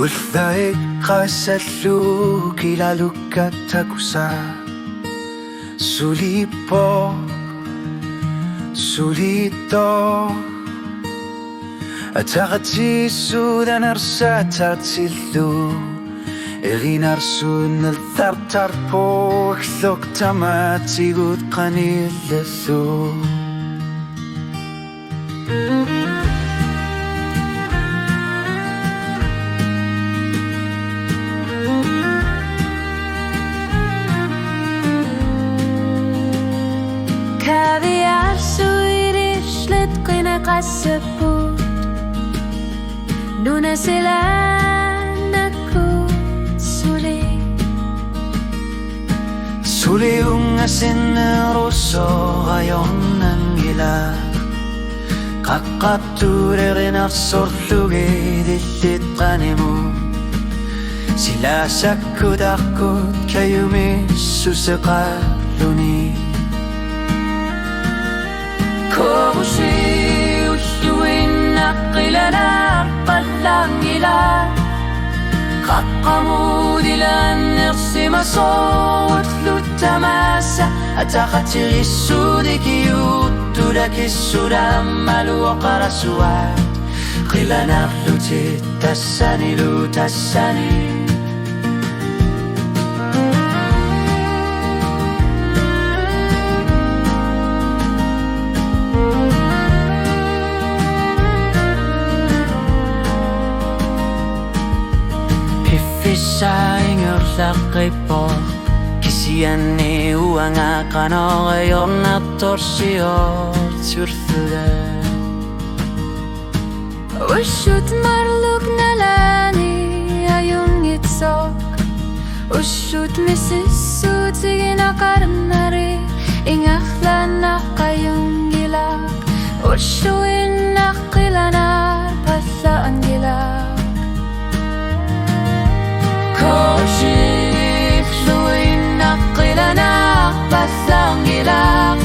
Ulthai qasallu kilalukkat takusa Sulipo Sulito Ataqati sudan arsatartillu Eginarsun altartarpo Akhlok tamatigut qanillathu Kaviar Swedish lit qina qasaput Nuna sila naku suli Suli ungasin roso ayon nangila Qaqqapturerin arsorluge dillit qanimu Sila sakkudaqkut kayumi suseqalluni Kobushi usluin naqilana qallangila Qaqqamudilan nirsima sawtlu tamasa Ataqatirissudiki uttulakissurammalu oqarasuat Qilanarlutit tassanilu tassani Saingorlaqipo kisianni uanga qanoqayorna torsior surthuda Ushut marluk nalani ayungitsok Ushut misisutigina qarnari Ingahlana qayungilak Ushuin naqilanar pallaangilak Koshif luin naqilana pathangilak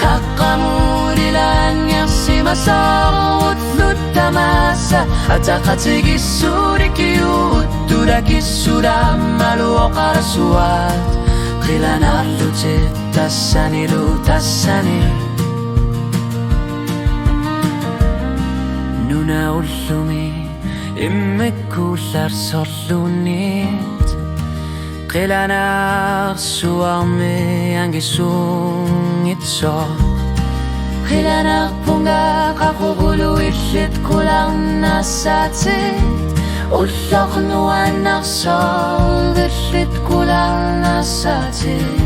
Kaqqamurilan yasimasawut lutamasa Ataqatigissudiki uttulakissurammalu oqarasuat Qilanarlutit tassanilu tassani Nuna ullumi Immekkullar sorlunit Qilanar suarme angisungitsok Qilanar punga qaqugulu illit kulang nasatit Ullok nuanar sol illit kulang nasatit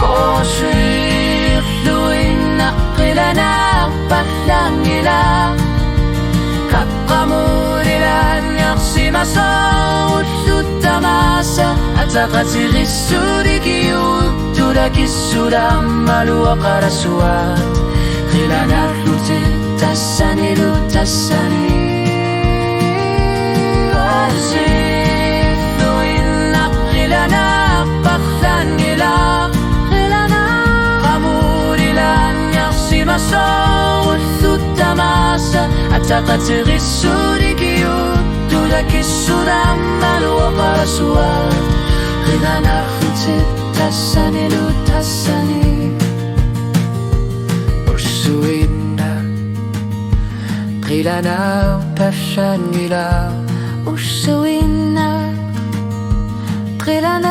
Koshir luin naqilana Pahlangila Kaqqamurilan yaqsimasawut lutamasa Ataqatirissudiki uttulakissurammalu oqarasuat Qilanarlutit tassanilu tassani Koshifluin naqilana pahlangila Masawut tamasa Ataqatirissudiki uttulakissurammalu oqarasuat Qilanarlutit tassanilu tassani Ussuinna Qilana pashanila Ushuinna Qilana